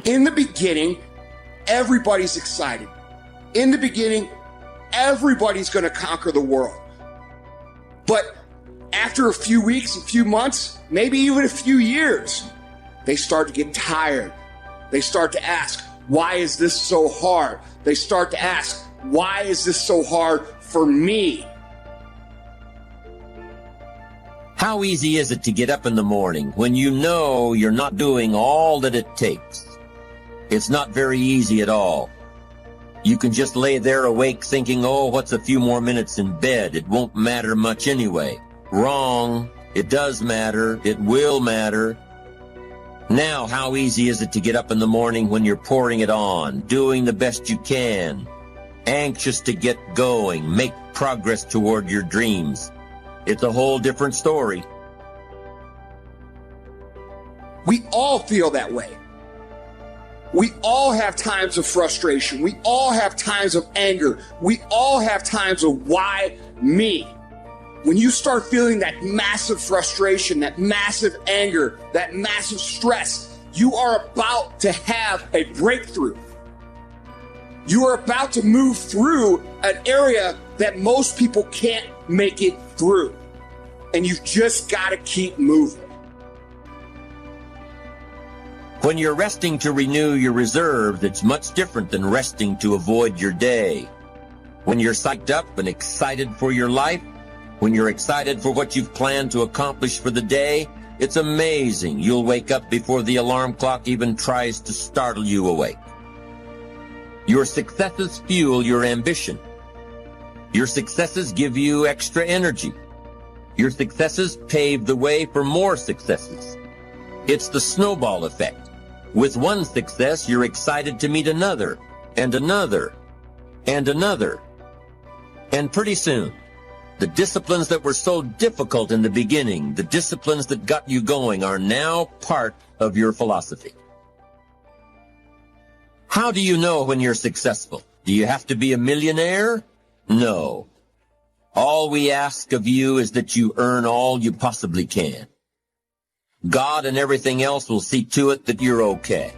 In the beginning, everybody's excited. In the beginning, everybody's going to conquer the world. But after a few weeks, a few months, maybe even a few years, they start to get tired. They start to ask, why is this so hard? They start to ask, why is this so hard for me? How easy is it to get up in the morning when you know you're not doing all that it takes? It's not very easy at all. You can just lay there awake thinking, oh, what's a few more minutes in bed? It won't matter much anyway. Wrong. It does matter. It will matter. Now, how easy is it to get up in the morning when you're pouring it on, doing the best you can, anxious to get going, make progress toward your dreams? It's a whole different story. We all feel that way. We all have times of frustration. We all have times of anger. We all have times of why me. When you start feeling that massive frustration, that massive anger, that massive stress, you are about to have a breakthrough. You are about to move through an area that most people can't make it through. And you've just got to keep moving. When you're resting to renew your reserves, it's much different than resting to avoid your day. When you're psyched up and excited for your life, when you're excited for what you've planned to accomplish for the day, it's amazing you'll wake up before the alarm clock even tries to startle you awake. Your successes fuel your ambition. Your successes give you extra energy. Your successes pave the way for more successes. It's the snowball effect. With one success, you're excited to meet another, and another, and another. And pretty soon, the disciplines that were so difficult in the beginning, the disciplines that got you going, are now part of your philosophy. How do you know when you're successful? Do you have to be a millionaire? No. All we ask of you is that you earn all you possibly can. God and everything else will see to it that you're okay.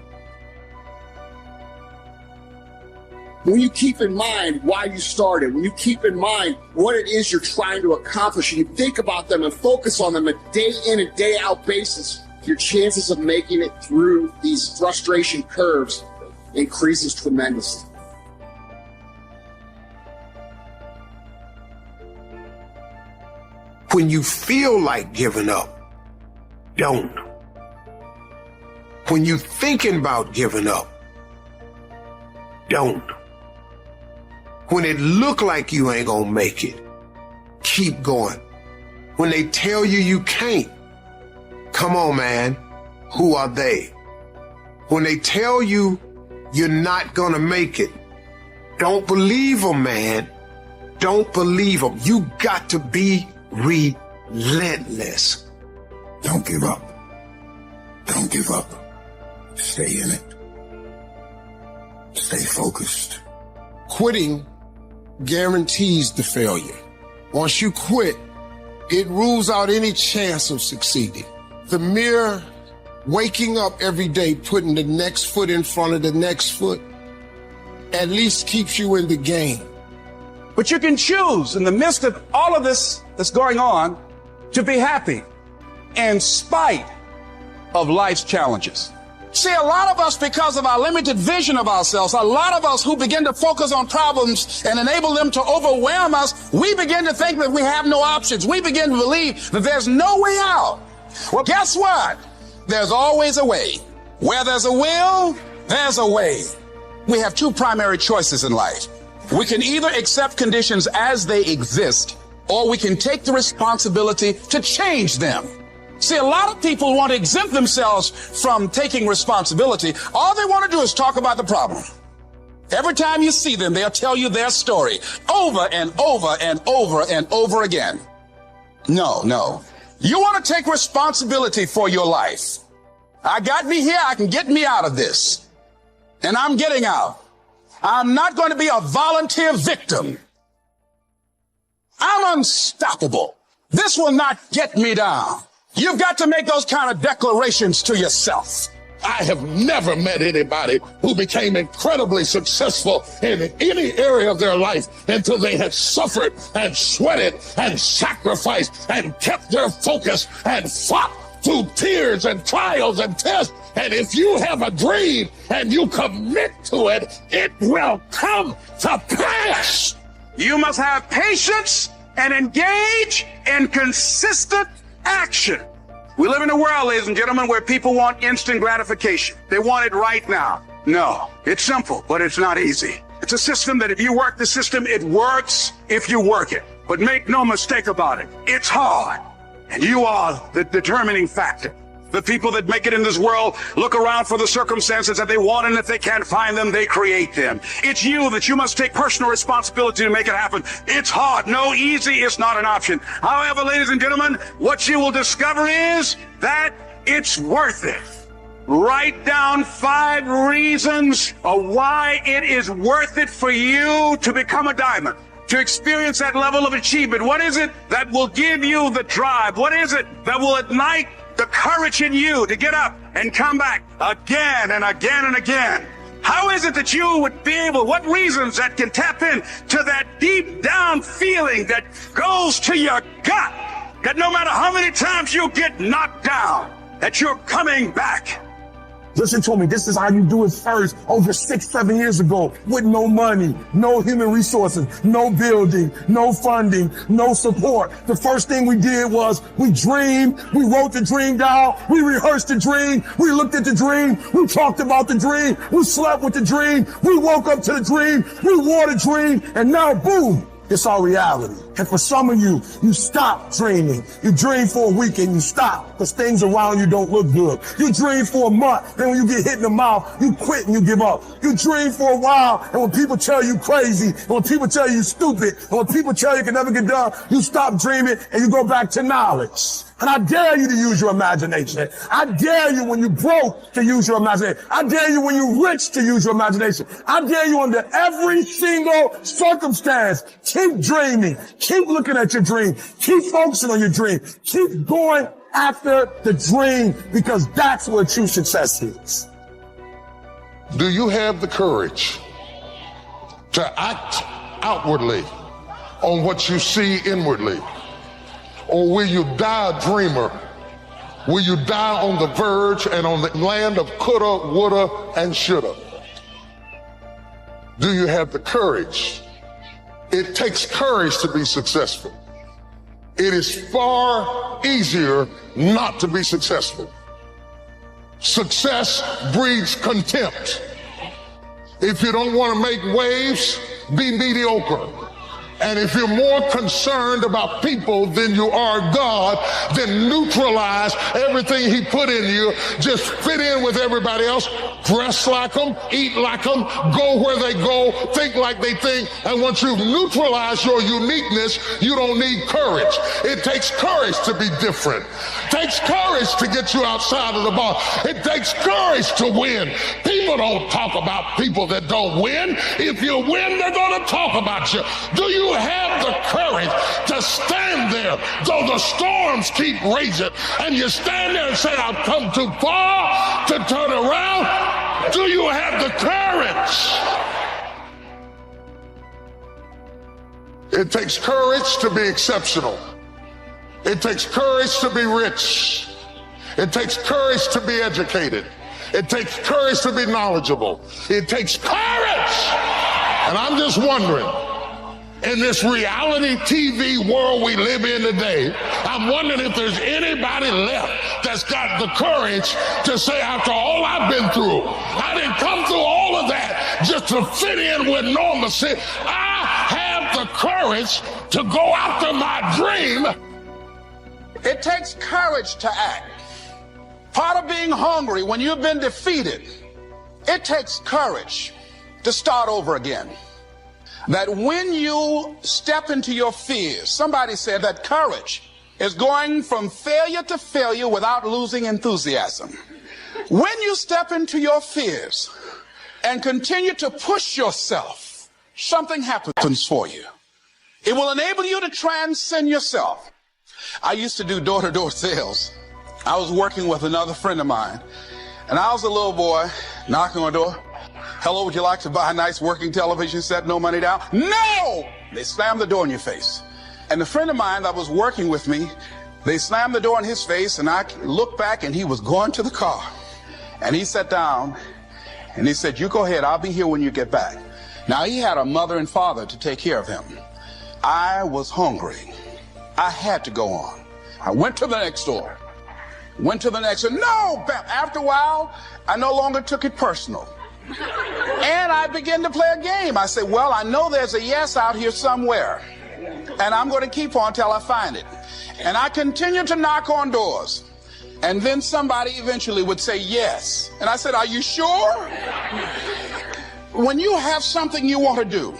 When you keep in mind why you started, when you keep in mind what it is you're trying to accomplish, and you think about them and focus on them a day in and day out basis, your chances of making it through these frustration curves increases tremendously. When you feel like giving up, don't. When you're thinking about giving up, don't. When it look like you ain't gonna make it, keep going. When they tell you you can't, come on, man, who are they? When they tell you you're not gonna make it, don't believe them, man. Don't believe them. You got to be relentless. Don't give up. Don't give up. Stay in it. Stay focused. Quitting guarantees the failure. Once you quit, it rules out any chance of succeeding. The mere waking up every day, putting the next foot in front of the next foot, at least keeps you in the game. But you can choose in the midst of all of this that's going on to be happy in spite of life's challenges. See, a lot of us, because of our limited vision of ourselves, a lot of us who begin to focus on problems and enable them to overwhelm us, we begin to think that we have no options. We begin to believe that there's no way out. Well, guess what? There's always a way. Where there's a will, there's a way. We have two primary choices in life. We can either accept conditions as they exist, or we can take the responsibility to change them. See, a lot of people want to exempt themselves from taking responsibility. All they want to do is talk about the problem. Every time you see them, they'll tell you their story over and over and over and over again. No. You want to take responsibility for your life. I got me here. I can get me out of this. And I'm getting out. I'm not going to be a volunteer victim. I'm unstoppable. This will not get me down. You've got to make those kind of declarations to yourself. I have never met anybody who became incredibly successful in any area of their life until they had suffered and sweated and sacrificed and kept their focus and fought through tears and trials and tests. And if you have a dream and you commit to it, it will come to pass. You must have patience and engage in consistent action. We live in a world, ladies and gentlemen, where people want instant gratification. They want it right now. No, it's simple, but it's not easy. It's a system that if you work the system, it works if you work it. But make no mistake about it, it's hard. And you are the determining factor. The people that make it in this world look around for the circumstances that they want, and if they can't find them, they create them. It's you that you must take personal responsibility to make it happen. It's hard. No, easy is not an option. However, ladies and gentlemen, what you will discover is that it's worth it. Write down 5 reasons of why it is worth it for you to become a diamond, to experience that level of achievement. What is it that will give you the drive? What is it that will ignite the courage in you to get up and come back again and again and again? How is it that you would be able, what reasons that can tap in to that deep down feeling that goes to your gut, that no matter how many times you get knocked down, that you're coming back? Listen to me, this is how you do it first, over 6-7 years ago, with no money, no human resources, no building, no funding, no support. The first thing we did was we dreamed, we wrote the dream down, we rehearsed the dream, we looked at the dream, we talked about the dream, we slept with the dream, we woke up to the dream, we wore the dream, and now boom, it's our reality. And for some of you, you stop dreaming. You dream for a week and you stop because things around you don't look good. You dream for a month, then when you get hit in the mouth, you quit and you give up. You dream for a while, and when people tell you crazy, and when people tell you stupid, and when people tell you can never get done, you stop dreaming and you go back to knowledge. And I dare you to use your imagination. I dare you when you broke to use your imagination. I dare you when you rich to use your imagination. I dare you under every single circumstance. Keep dreaming. Keep looking at your dream. Keep focusing on your dream. Keep going after the dream, because that's where true success is. Do you have the courage to act outwardly on what you see inwardly? Or will you die a dreamer? Will you die on the verge and on the land of coulda, woulda, and shoulda? Do you have the courage? It takes courage to be successful. It is far easier not to be successful. Success breeds contempt. If you don't want to make waves, be mediocre. And if you're more concerned about people than you are God, then neutralize everything he put in you. Just fit in with everybody else. Dress like them, eat like them, go where they go, think like they think. And once you've neutralized your uniqueness, you don't need courage. It takes courage to be different. It takes courage to get you outside of the box. It takes courage to win. People don't talk about people that don't win. If you win, they're going to talk about you. Do you have the courage to stand there though the storms keep raging, and you stand there and say, I've come too far to turn around? Do you have the courage? It takes courage to be exceptional. It takes courage to be rich. It takes courage to be educated. It takes courage to be knowledgeable. It takes courage. And I'm just wondering, in this reality TV world we live in today, I'm wondering if there's anybody left that's got the courage to say, after all I've been through, I didn't come through all of that just to fit in with normalcy. I have the courage to go after my dream. It takes courage to act. Part of being hungry when you've been defeated, it takes courage to start over again. That when you step into your fears, somebody said that courage is going from failure to failure without losing enthusiasm. When you step into your fears and continue to push yourself, something happens for you. It will enable you to transcend yourself. I used to do door-to-door sales. I was working with another friend of mine, And I was a little boy knocking on the door. Hello, would you like to buy a nice working television set? No money down? No! They slammed the door in your face. And a friend of mine that was working with me, they slammed the door in his face, and I looked back, and he was going to the car. And he sat down, and he said, you go ahead, I'll be here when you get back. Now, he had a mother and father to take care of him. I was hungry. I had to go on. I went to the next door. Went to the next one. No! After a while, I no longer took it personal. And I began to play a game. I said, well, I know there's a yes out here somewhere. And I'm going to keep on till I find it. And I continued to knock on doors. And then somebody eventually would say yes. And I said, are you sure? When you have something you want to do,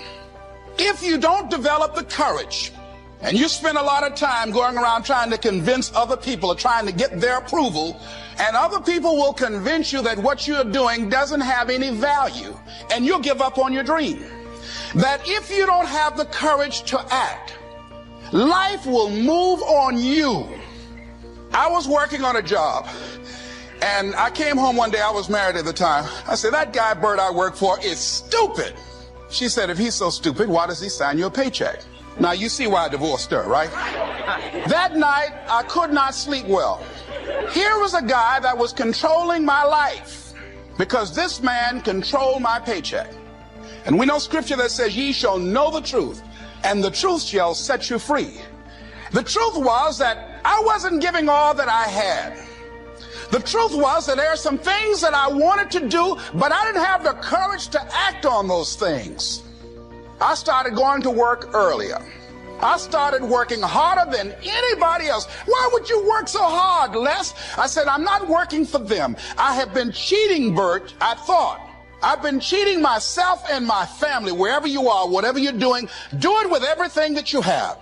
if you don't develop the courage, and you spend a lot of time going around trying to convince other people or trying to get their approval, and other people will convince you that what you're doing doesn't have any value, and you'll give up on your dream. That if you don't have the courage to act, life will move on you. I was working on a job, and I came home one day. I was married at the time. I said, that guy Bert I work for is stupid. She said, if he's so stupid, why does he sign you a paycheck? Now, you see why I divorced her, right? That night, I could not sleep well. Here was a guy that was controlling my life because this man controlled my paycheck. And we know scripture that says, ye shall know the truth, and the truth shall set you free. The truth was that I wasn't giving all that I had. The truth was that there are some things that I wanted to do, but I didn't have the courage to act on those things. I started going to work earlier. I started working harder than anybody else. Why would you work so hard, Les? I said, I'm not working for them. I have been cheating, Bert, I thought. I've been cheating myself and my family. Wherever you are, whatever you're doing, do it with everything that you have.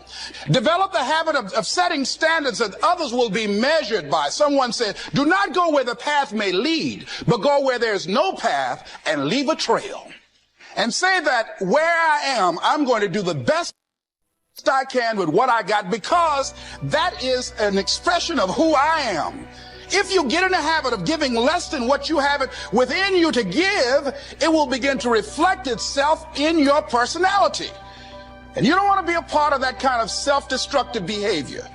Develop the habit of setting standards that others will be measured by. Someone said, do not go where the path may lead, but go where there's no path and leave a trail. And say that where I am, I'm going to do the best I can with what I got, because that is an expression of who I am. If you get in the habit of giving less than what you have it within you to give, it will begin to reflect itself in your personality. And you don't want to be a part of that kind of self-destructive behavior.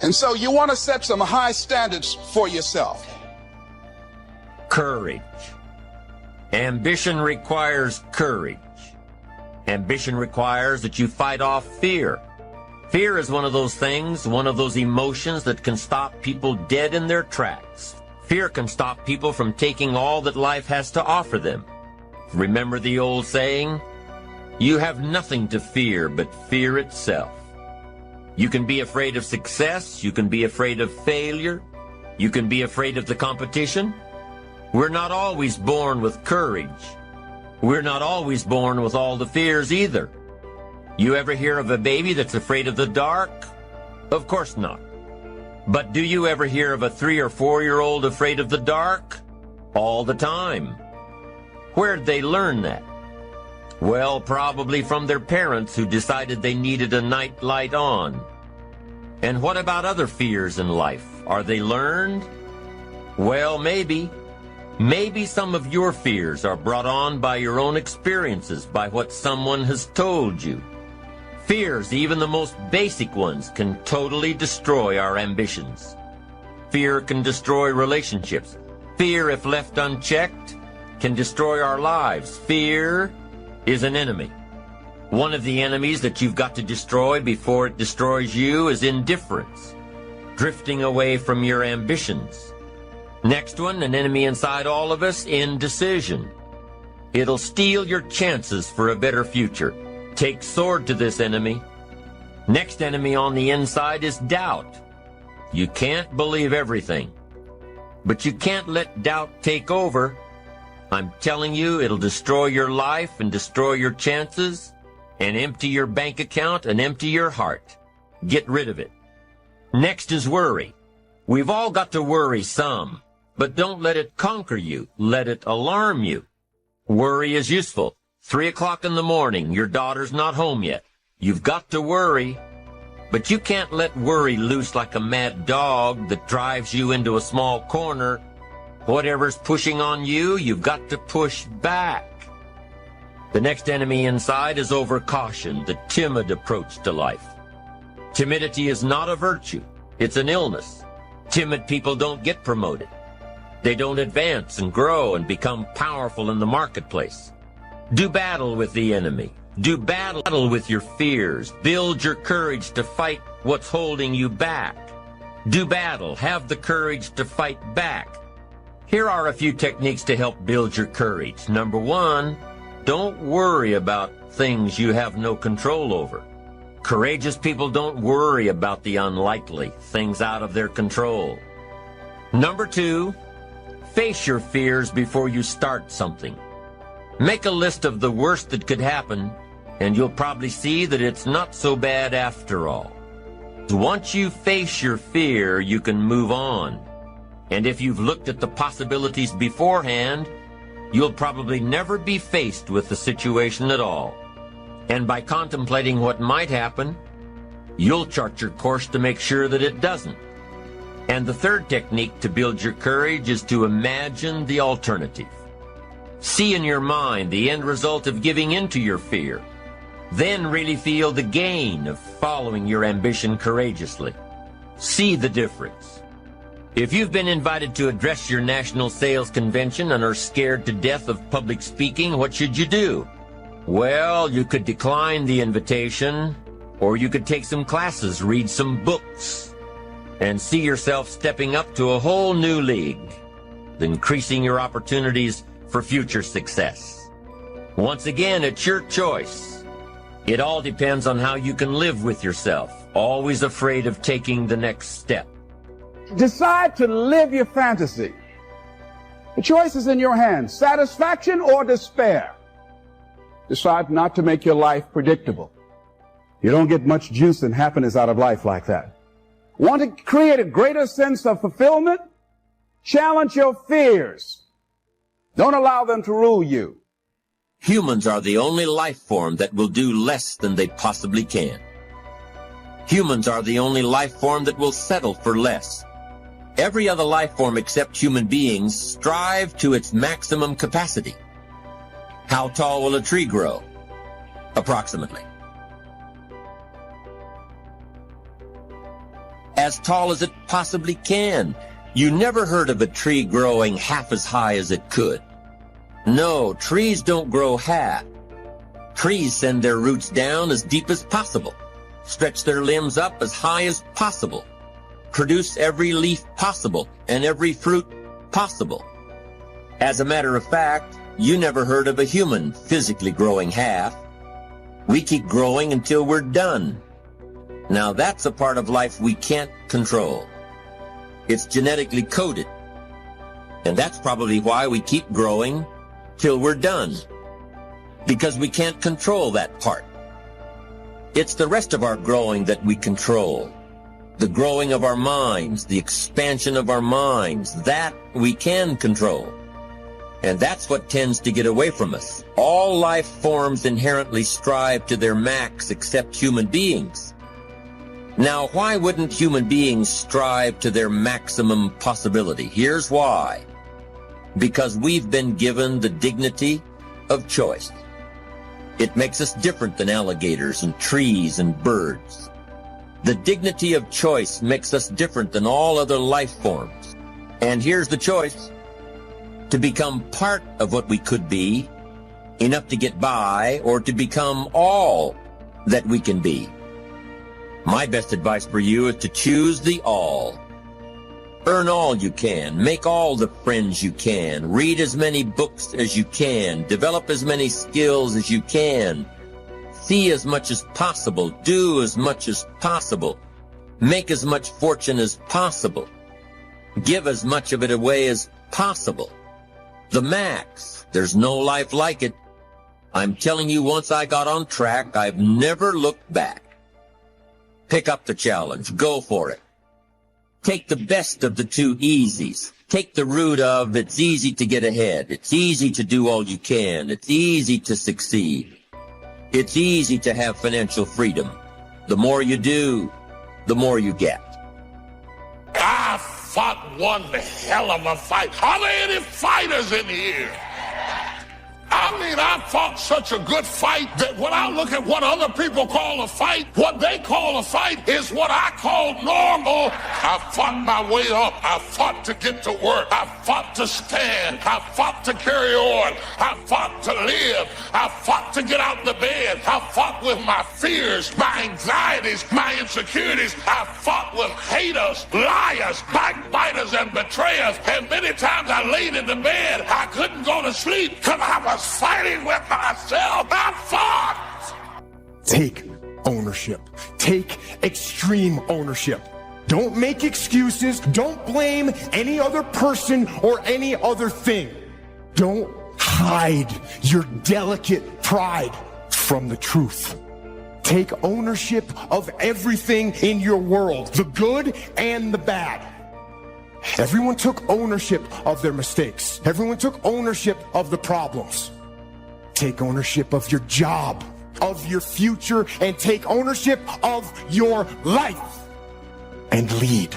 And so you want to set some high standards for yourself. Courage. Ambition requires courage. Ambition requires that you fight off fear. Fear is one of those things, one of those emotions that can stop people dead in their tracks. Fear can stop people from taking all that life has to offer them. Remember the old saying? You have nothing to fear but fear itself. You can be afraid of success. You can be afraid of failure. You can be afraid of the competition. We're not always born with courage. We're not always born with all the fears either. You ever hear of a baby that's afraid of the dark? Of course not. But do you ever hear of a 3 or 4-year-old afraid of the dark? All the time. Where'd they learn that? Well, probably from their parents who decided they needed a night light on. And what about other fears in life? Are they learned? Well, maybe. Maybe some of your fears are brought on by your own experiences, by what someone has told you. Fears, even the most basic ones, can totally destroy our ambitions. Fear can destroy relationships. Fear, if left unchecked, can destroy our lives. Fear is an enemy. One of the enemies that you've got to destroy before it destroys you is indifference, drifting away from your ambitions. Next one, an enemy inside all of us, indecision. It'll steal your chances for a better future. Take sword to this enemy. Next enemy on the inside is doubt. You can't believe everything. But you can't let doubt take over. I'm telling you, it'll destroy your life and destroy your chances and empty your bank account and empty your heart. Get rid of it. Next is worry. We've all got to worry some, but don't let it conquer you. Let it alarm you. Worry is useful. 3 o'clock in the morning, your daughter's not home yet. You've got to worry. But you can't let worry loose like a mad dog that drives you into a small corner Whatever's pushing on you, you've got to push back. The next enemy inside is overcaution, the timid approach to life. Timidity is not a virtue. It's an illness. Timid people don't get promoted. They don't advance and grow and become powerful in the marketplace. Do battle with the enemy. Do battle with your fears. Build your courage to fight what's holding you back. Do battle. Have the courage to fight back. Here are a few techniques to help build your courage. Number one, don't worry about things you have no control over. Courageous people don't worry about the unlikely, things out of their control. Number two, face your fears before you start something. Make a list of the worst that could happen, and you'll probably see that it's not so bad after all. Once you face your fear, you can move on. And if you've looked at the possibilities beforehand, you'll probably never be faced with the situation at all. And by contemplating what might happen, you'll chart your course to make sure that it doesn't. And the third technique to build your courage is to imagine the alternative. See in your mind the end result of giving into your fear. Then really feel the gain of following your ambition courageously. See the difference. If you've been invited to address your national sales convention and are scared to death of public speaking, what should you do? Well, you could decline the invitation, or you could take some classes, read some books, and see yourself stepping up to a whole new league, increasing your opportunities for future success. Once again, it's your choice. It all depends on how you can live with yourself, always afraid of taking the next step. Decide to live your fantasy. The choice is in your hands, satisfaction or despair. Decide not to make your life predictable. You don't get much juice and happiness out of life like that. Want to create a greater sense of fulfillment? Challenge your fears. Don't allow them to rule you. Humans are the only life form that will do less than they possibly can. Humans are the only life form that will settle for less. Every other life form except human beings strive to its maximum capacity. How tall will a tree grow? Approximately. As tall as it possibly can. You never heard of a tree growing half as high as it could. No, trees don't grow half. Trees send their roots down as deep as possible, stretch their limbs up as high as possible, produce every leaf possible and every fruit possible. As a matter of fact, you never heard of a human physically growing half. We keep growing until we're done. Now that's a part of life we can't control. It's genetically coded. And that's probably why we keep growing till we're done. Because we can't control that part. It's the rest of our growing that we control. The growing of our minds, the expansion of our minds, that we can control. And that's what tends to get away from us. All life forms inherently strive to their max except human beings. Now, why wouldn't human beings strive to their maximum possibility? Here's why. Because we've been given the dignity of choice. It makes us different than alligators and trees and birds. The dignity of choice makes us different than all other life forms. And here's the choice. To become part of what we could be, enough to get by, or to become all that we can be. My best advice for you is to choose the all. Earn all you can, make all the friends you can, read as many books as you can, develop as many skills as you can, see as much as possible, do as much as possible, make as much fortune as possible, give as much of it away as possible. The max. There's no life like it. I'm telling you, once I got on track, I've never looked back. Pick up the challenge. Go for it. Take the best of the two easies. Take the route of it's easy to get ahead. It's easy to do all you can. It's easy to succeed. It's easy to have financial freedom. The more you do, the more you get. fought one hell of a fight. Are there any fighters in here? I mean, I fought such a good fight that when I look at what other people call a fight, what they call a fight is what I call normal. I fought my way up. I fought to get to work. I fought to stand. I fought to carry on. I fought to live. I fought to get out of the bed. I fought with my fears, my anxieties, my insecurities. I fought with haters, liars, backbiters, and betrayers. And many times I laid in the bed. I couldn't go to sleep because I was fighting with myself. I fought. Take ownership. Take extreme ownership. Don't make excuses. Don't blame any other person or any other thing. Don't hide your delicate pride from the truth. Take ownership of everything in your world, the good and the bad. Everyone took ownership of their mistakes. Everyone took ownership of the problems. Take ownership of your job, of your future, and take ownership of your life. And lead.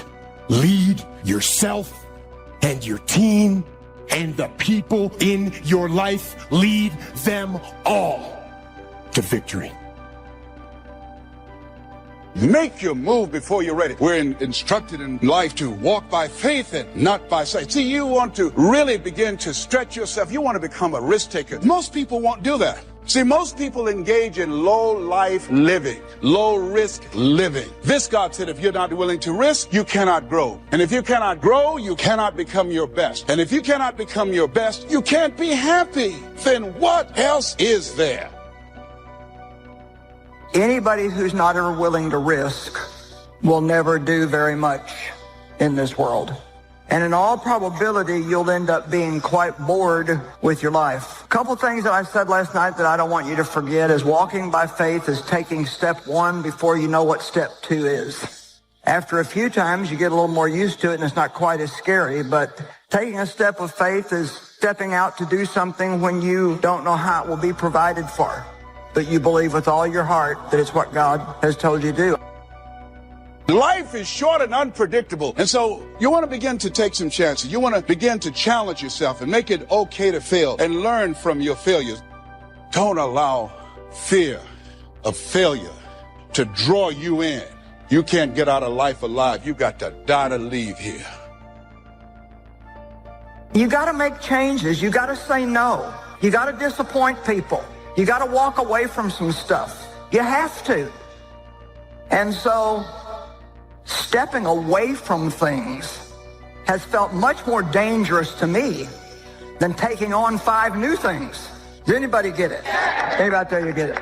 Lead yourself and your team and the people in your life. Lead them all to victory. Make your move before you're ready. We're instructed in life to walk by faith and not by sight. See, you want to really begin to stretch yourself. You want to become a risk taker. Most people won't do that. See, most people engage in low life living, low risk living. This God said, if you're not willing to risk, you cannot grow. And if you cannot grow, you cannot become your best. And if you cannot become your best, you can't be happy. Then what else is there? Anybody who's not ever willing to risk will never do very much in this world. And in all probability, you'll end up being quite bored with your life. A couple things that I said last night that I don't want you to forget is walking by faith is taking step one before you know what step two is. After a few times, you get a little more used to it and it's not quite as scary, but taking a step of faith is stepping out to do something when you don't know how it will be provided for. But you believe with all your heart that it's what God has told you to do. Life is short and unpredictable. And so you want to begin to take some chances. You want to begin to challenge yourself and make it okay to fail and learn from your failures. Don't allow fear of failure to draw you in. You can't get out of life alive. You got to die to leave here. You got to make changes. You got to say no. You got to disappoint people. You got to walk away from some stuff. You have to. And so stepping away from things has felt much more dangerous to me than taking on 5 new things. Does anybody get it? Anybody out there, you get it?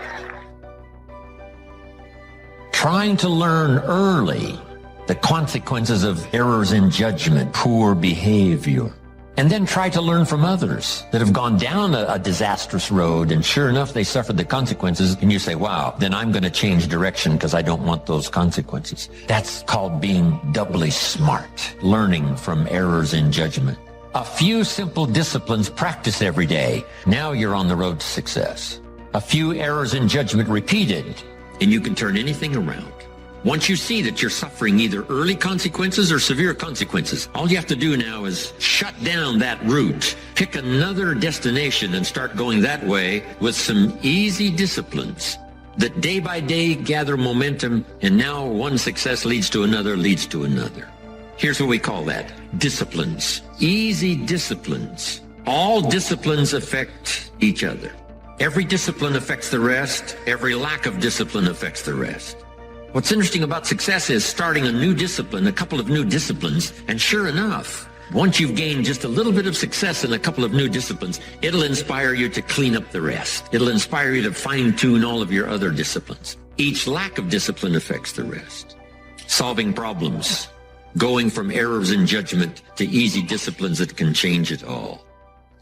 Trying to learn early the consequences of errors in judgment, poor behavior. And then try to learn from others that have gone down a disastrous road, and sure enough, they suffered the consequences, and you say, wow, then I'm going to change direction because I don't want those consequences. That's called being doubly smart, learning from errors in judgment. A few simple disciplines practiced every day. Now you're on the road to success. A few errors in judgment repeated, and you can turn anything around. Once you see that you're suffering either early consequences or severe consequences, all you have to do now is shut down that route, pick another destination and start going that way with some easy disciplines that day by day gather momentum, and now one success leads to another, leads to another. Here's what we call that: disciplines. Easy disciplines. All disciplines affect each other. Every discipline affects the rest. Every lack of discipline affects the rest. What's interesting about success is starting a new discipline, a couple of new disciplines, and sure enough, once you've gained just a little bit of success in a couple of new disciplines, it'll inspire you to clean up the rest. It'll inspire you to fine-tune all of your other disciplines. Each lack of discipline affects the rest. Solving problems, going from errors in judgment to easy disciplines that can change it all.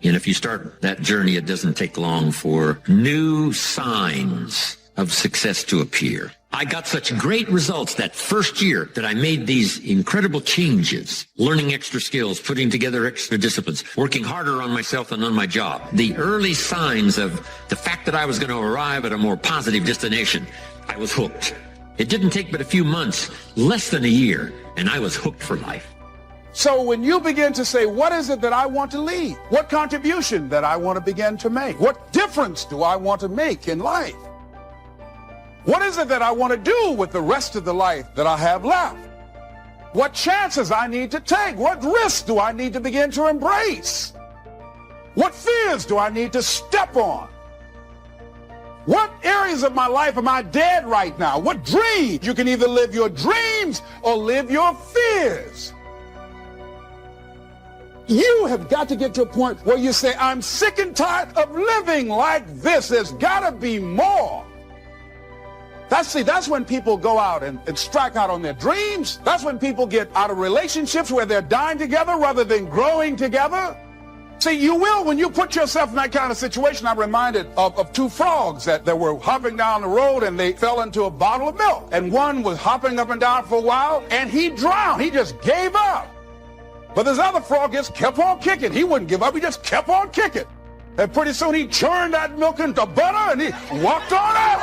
And if you start that journey, it doesn't take long for new signs of success to appear. I got such great results that first year that I made these incredible changes, learning extra skills, putting together extra disciplines, working harder on myself and on my job. The early signs of the fact that I was going to arrive at a more positive destination, I was hooked. It didn't take but a few months, less than a year, and I was hooked for life. So when you begin to say, what is it that I want to leave? What contribution that I want to begin to make? What difference do I want to make in life? What is it that I want to do with the rest of the life that I have left? What chances I need to take? What risks do I need to begin to embrace? What fears do I need to step on? What areas of my life am I dead right now? What dreams? You can either live your dreams or live your fears. You have got to get to a point where you say, I'm sick and tired of living like this. There's got to be more. That's when people go out and strike out on their dreams. That's when people get out of relationships where they're dying together rather than growing together. See, you will when you put yourself in that kind of situation. I'm reminded of two frogs that were hopping down the road and they fell into a bottle of milk. And one was hopping up and down for a while and he drowned. He just gave up. But this other frog just kept on kicking. He wouldn't give up. He just kept on kicking. And pretty soon he churned that milk into butter and he walked on out.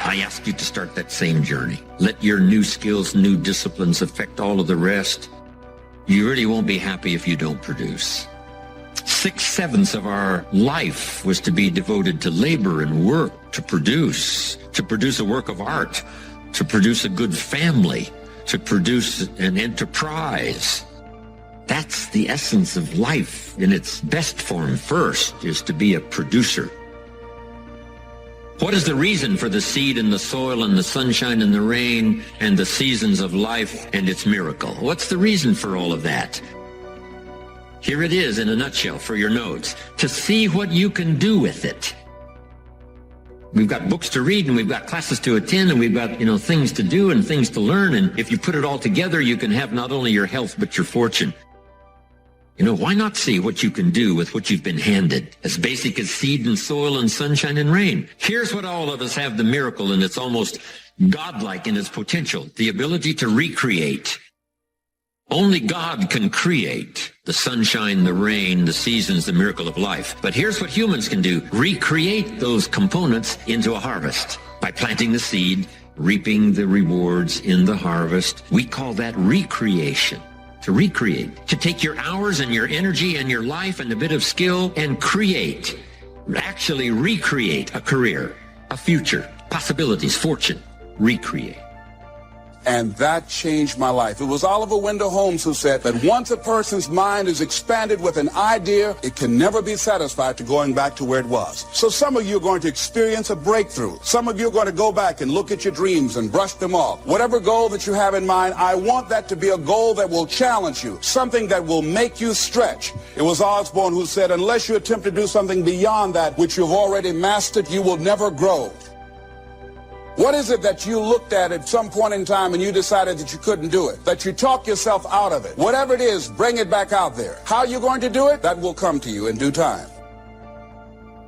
I ask you to start that same journey. Let your new skills, new disciplines affect all of the rest. You really won't be happy if you don't produce. 6/7 of our life was to be devoted to labor and work, to produce a work of art, to produce a good family, to produce an enterprise. That's the essence of life in its best form first, is to be a producer. What is the reason for the seed and the soil and the sunshine and the rain and the seasons of life and its miracle? What's the reason for all of that? Here it is in a nutshell for your notes. To see what you can do with it. We've got books to read and we've got classes to attend and we've got, things to do and things to learn. And if you put it all together, you can have not only your health, but your fortune. Why not see what you can do with what you've been handed, as basic as seed and soil and sunshine and rain? Here's what all of us have, the miracle, and it's almost godlike in its potential, the ability to recreate. Only God can create the sunshine, the rain, the seasons, the miracle of life. But here's what humans can do: recreate those components into a harvest by planting the seed, reaping the rewards in the harvest. We call that recreation. To recreate, to take your hours and your energy and your life and a bit of skill and create, actually recreate a career, a future, possibilities, fortune, recreate. And that changed my life. It was Oliver Wendell Holmes who said that once a person's mind is expanded with an idea, it can never be satisfied to going back to where it was. So some of you are going to experience a breakthrough. Some of you are going to go back and look at your dreams and brush them off. Whatever goal that you have in mind, I want that to be a goal that will challenge you, something that will make you stretch. It was Osborne who said, unless you attempt to do something beyond that which you've already mastered, you will never grow. What is it that you looked at some point in time and you decided that you couldn't do it, that you talk yourself out of it? Whatever it is, bring it back out there. How are you going to do it? That will come to you in due time.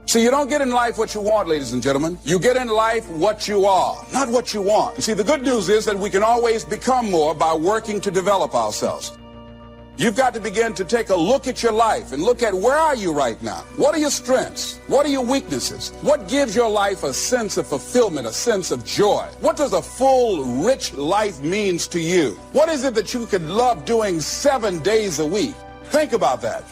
See, you don't get in life what you want, ladies and gentlemen. You get in life what you are, not what you want. You see, the good news is that we can always become more by working to develop ourselves. You've got to begin to take a look at your life and look at where are you right now? What are your strengths? What are your weaknesses? What gives your life a sense of fulfillment, a sense of joy? What does a full, rich life means to you? What is it that you could love doing 7 days a week? Think about that.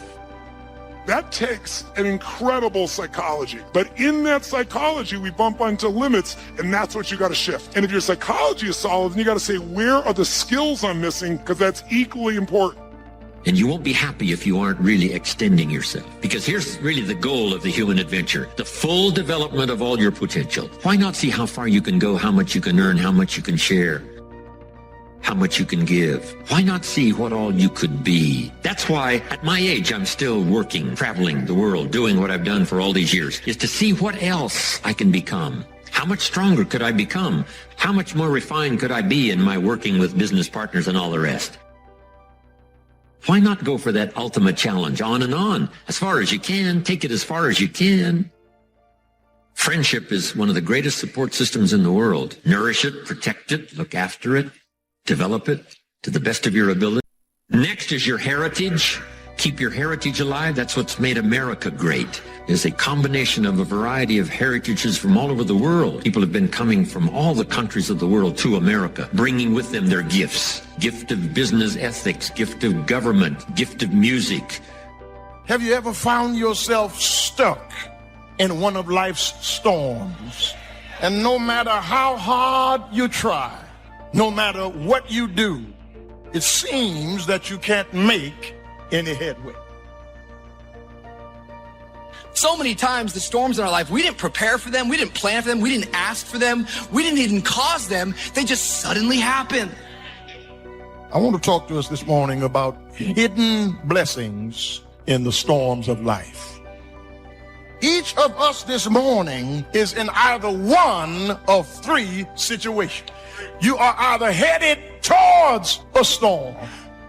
That takes an incredible psychology. But in that psychology, we bump onto limits, and that's what you got to shift. And if your psychology is solid, then you got to say, where are the skills I'm missing? Because that's equally important. And you won't be happy if you aren't really extending yourself. Because here's really the goal of the human adventure, the full development of all your potential. Why not see how far you can go, how much you can earn, how much you can share, how much you can give? Why not see what all you could be? That's why at my age I'm still working, traveling the world, doing what I've done for all these years, is to see what else I can become. How much stronger could I become? How much more refined could I be in my working with business partners and all the rest? Why not go for that ultimate challenge on and on? As far as you can, take it as far as you can. Friendship is one of the greatest support systems in the world. Nourish it, protect it, look after it, develop it to the best of your ability. Next is your heritage. Keep your heritage alive. That's what's made America great. Is a combination of a variety of heritages from all over the world. People have been coming from all the countries of the world to America, bringing with them their gifts. Gift of business ethics, gift of government, gift of music. Have you ever found yourself stuck in one of life's storms? And no matter how hard you try, no matter what you do, it seems that you can't make any headway. So many times the storms in our life, we didn't prepare for them, we didn't plan for them, we didn't ask for them, we didn't even cause them, they just suddenly happened. I want to talk to us this morning about hidden blessings in the storms of life. Each of us this morning is in either one of three situations. You are either headed towards a storm,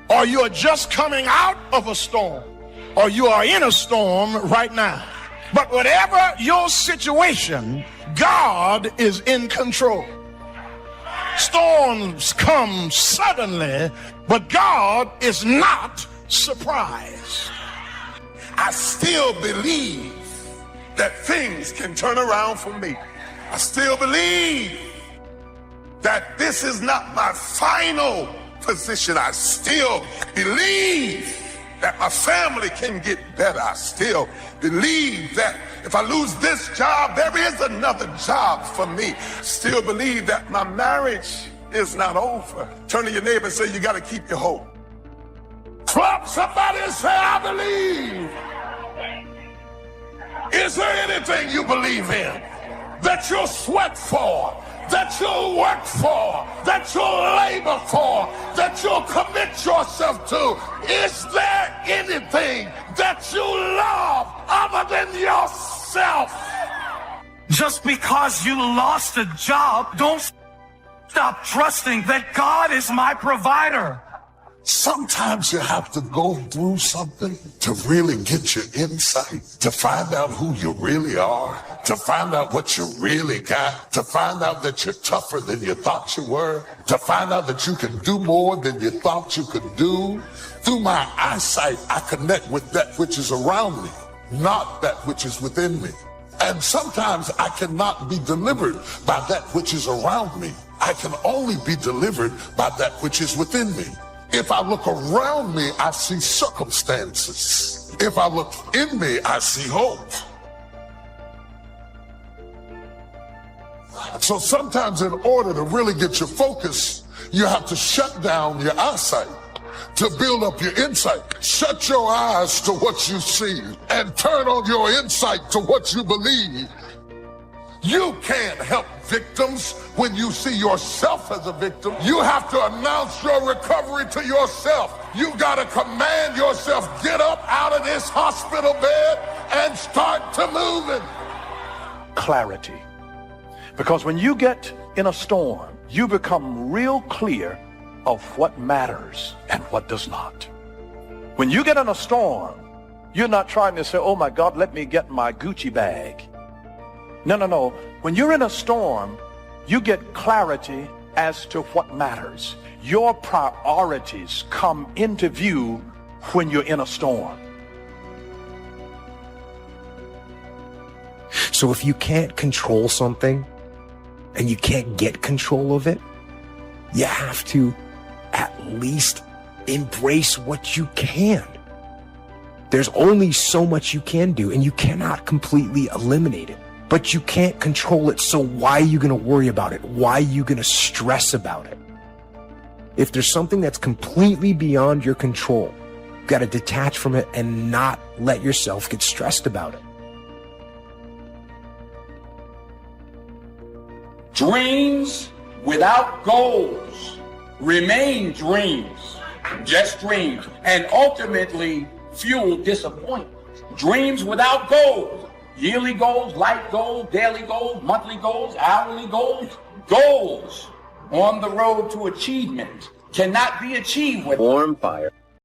or you are just coming out of a storm, or you are in a storm right now. But whatever your situation, God is in control. Storms come suddenly, but God is not surprised. I still believe that things can turn around for me. I still believe that this is not my final position. I still believe that my family can get better. I still believe that if I lose this job, there is another job for me. Still believe that my marriage is not over. Turn to your neighbor and say, you got to keep your hope. Clap somebody and say, I believe. Is there anything you believe in that you'll sweat for, that you'll work for, that you'll labor for, that you'll commit yourself to? Is there anything that you love other than yourself? Just because you lost a job, don't stop trusting that God is my provider. Sometimes you have to go through something to really get your insight, to find out who you really are, to find out what you really got, to find out that you're tougher than you thought you were, to find out that you can do more than you thought you could do. Through my eyesight, I connect with that which is around me, not that which is within me. And sometimes I cannot be delivered by that which is around me. I can only be delivered by that which is within me. If I look around me, I see circumstances. If I look in me, I see hope. So sometimes in order to really get your focus, you have to shut down your eyesight to build up your insight. Shut your eyes to what you see and turn on your insight to what you believe. You can't help victims when you see yourself as a victim. You have to announce your recovery to yourself. You got to command yourself, get up out of this hospital bed and start to moving. Clarity. Because when you get in a storm, you become real clear of what matters and what does not. When you get in a storm, you're not trying to say, oh my God, let me get my Gucci bag. No. When you're in a storm, you get clarity as to what matters. Your priorities come into view when you're in a storm. So if you can't control something and you can't get control of it, you have to at least embrace what you can. There's only so much you can do, and you cannot completely eliminate it. But you can't control it, so why are you going to worry about it? Why are you going to stress about it? If there's something that's completely beyond your control, you've got to detach from it and not let yourself get stressed about it. Dreams without goals remain dreams, just dreams, and ultimately fuel disappointment. Dreams without goals, yearly goals, life goals, daily goals, monthly goals, hourly goals, goals on the road to achievement cannot be achieved with warm fire.